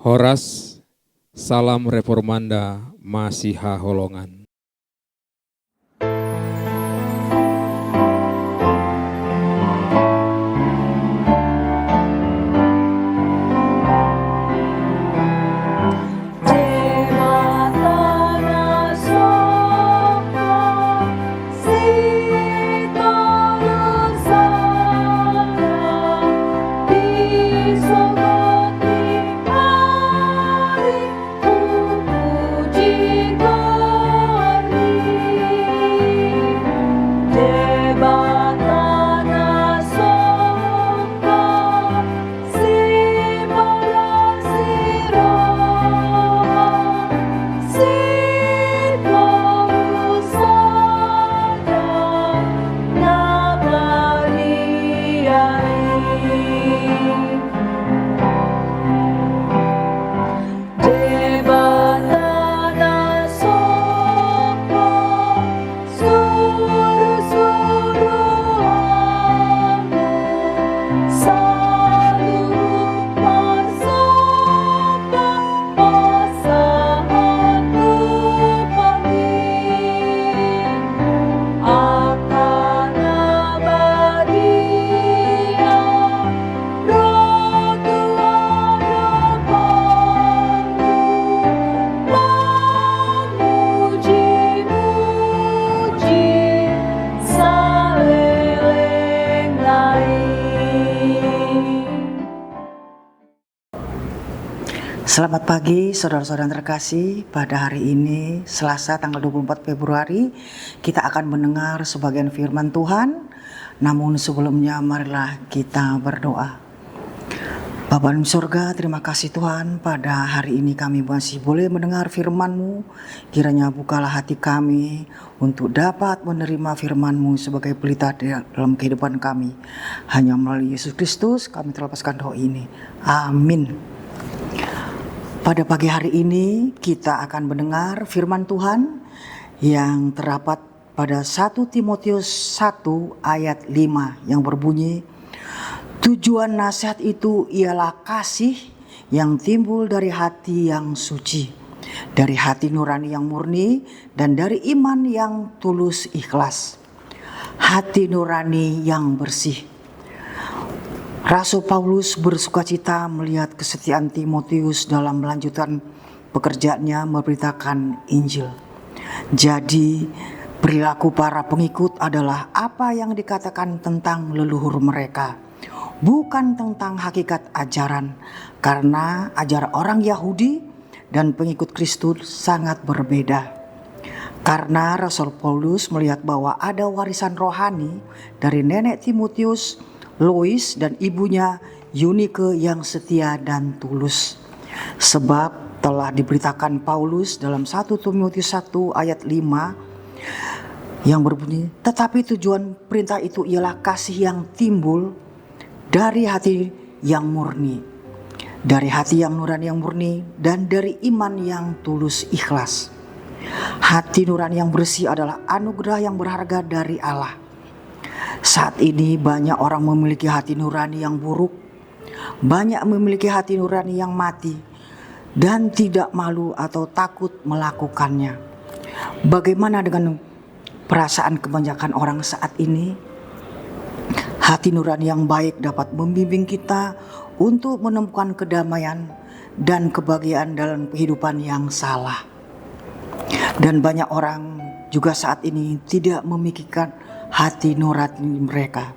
Horas, salam reformanda Masiha Holongan. Selamat pagi saudara-saudara yang terkasih. Pada hari ini Selasa tanggal 24 Februari kita akan mendengar sebagian firman Tuhan. Namun sebelumnya marilah kita berdoa. Bapa di surga, terima kasih Tuhan, pada hari ini kami masih boleh mendengar firman-Mu. Kiranya bukalah hati kami untuk dapat menerima firman-Mu sebagai pelita dalam kehidupan kami. Hanya melalui Yesus Kristus kami terlepaskan doa ini. Amin. Pada pagi hari ini kita akan mendengar firman Tuhan yang terdapat pada 1 Timotius 1 ayat 5 yang berbunyi, tujuan nasihat itu ialah kasih yang timbul dari hati yang suci, dari hati nurani yang murni, dan dari iman yang tulus ikhlas. Hati nurani yang bersih. Rasul Paulus bersukacita melihat kesetiaan Timotius dalam melanjutkan pekerjaannya memberitakan Injil. Jadi perilaku para pengikut adalah apa yang dikatakan tentang leluhur mereka, bukan tentang hakikat ajaran, karena ajaran orang Yahudi dan pengikut Kristus sangat berbeda. Karena Rasul Paulus melihat bahwa ada warisan rohani dari nenek Timotius, Lois, dan ibunya Yunike yang setia dan tulus. Sebab telah diberitakan Paulus dalam 1 Timotius 1 ayat 5 yang berbunyi, tetapi tujuan perintah itu ialah kasih yang timbul dari hati yang murni, dari hati yang nurani yang murni, dan dari iman yang tulus ikhlas. Hati nurani yang bersih adalah anugerah yang berharga dari Allah. Saat ini banyak orang memiliki hati nurani yang buruk, banyak memiliki hati nurani yang mati, dan tidak malu atau takut melakukannya. Bagaimana dengan perasaan kebanyakan orang saat ini? Hati nurani yang baik dapat membimbing kita untuk menemukan kedamaian dan kebahagiaan dalam kehidupan yang salah. Dan banyak orang juga saat ini tidak memikirkan hati nurani mereka.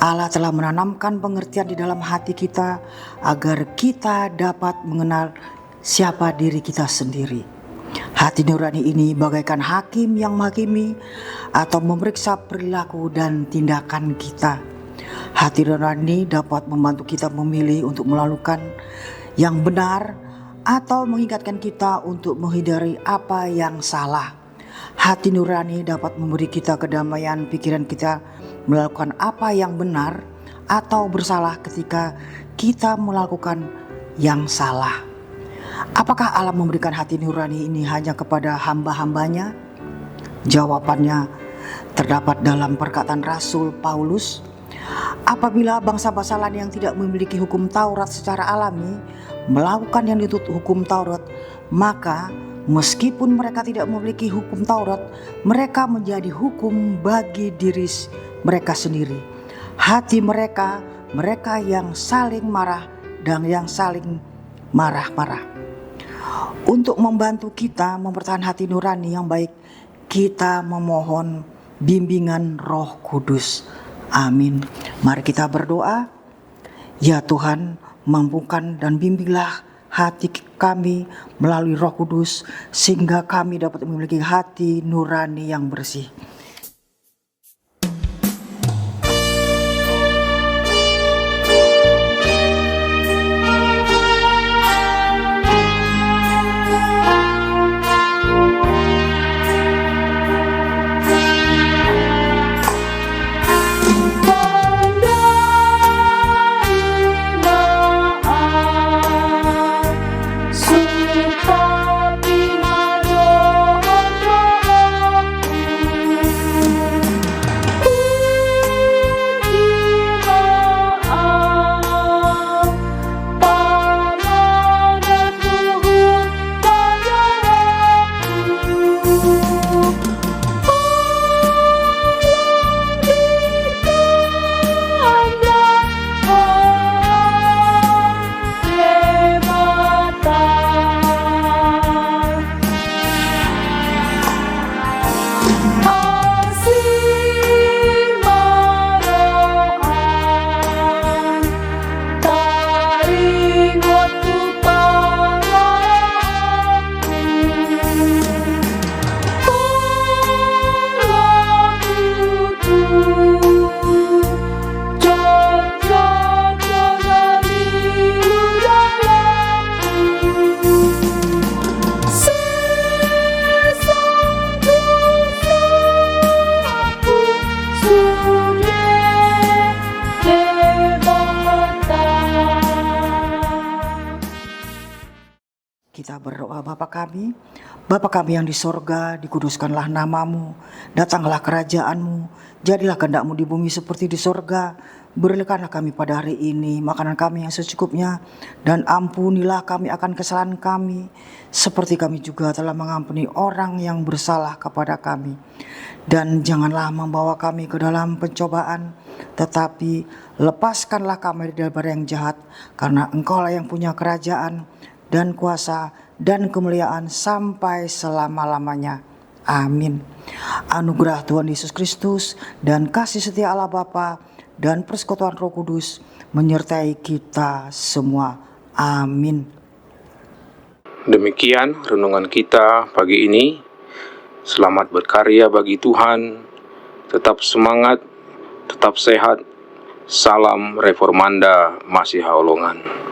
Allah telah menanamkan pengertian di dalam hati kita agar kita dapat mengenal siapa diri kita sendiri. Hati nurani ini bagaikan hakim yang menghakimi atau memeriksa perilaku dan tindakan kita. Hati nurani dapat membantu kita memilih untuk melakukan yang benar atau mengingatkan kita untuk menghindari apa yang salah. Hati nurani dapat memberi kita kedamaian pikiran kita melakukan apa yang benar atau bersalah ketika kita melakukan yang salah. Apakah Allah memberikan hati nurani ini hanya kepada hamba-hambanya? Jawabannya terdapat dalam perkataan Rasul Paulus Apabila bangsa-bangsa lain yang tidak memiliki hukum Taurat secara alami melakukan yang dituntut hukum Taurat, maka meskipun mereka tidak memiliki hukum Taurat, mereka menjadi hukum bagi diri mereka sendiri. Hati mereka yang saling marah dan yang saling marah-marah. Untuk membantu kita mempertahankan hati nurani yang baik, kita memohon bimbingan Roh Kudus. Amin. Mari kita berdoa. Ya Tuhan, mampukan dan bimbinglah hati kami melalui Roh Kudus, sehingga kami dapat memiliki hati nurani yang bersih. Kita berdoa. Bapa kami yang di sorga, dikuduskanlah namamu, datanglah kerajaanmu, jadilah kehendak-mu di bumi seperti di sorga. Berikanlah kami pada hari ini makanan kami yang secukupnya, dan ampunilah kami akan kesalahan kami, seperti kami juga telah mengampuni orang yang bersalah kepada kami. Dan janganlah membawa kami ke dalam pencobaan, tetapi lepaskanlah kami daripada yang jahat, karena Engkaulah yang punya kerajaan dan kuasa dan kemuliaan sampai selama-lamanya. Amin. Anugerah Tuhan Yesus Kristus dan kasih setia Allah Bapa dan persekutuan Roh Kudus menyertai kita semua. Amin. Demikian renungan kita pagi ini. Selamat berkarya bagi Tuhan. Tetap semangat, tetap sehat. Salam Reformanda Masiha Holongan.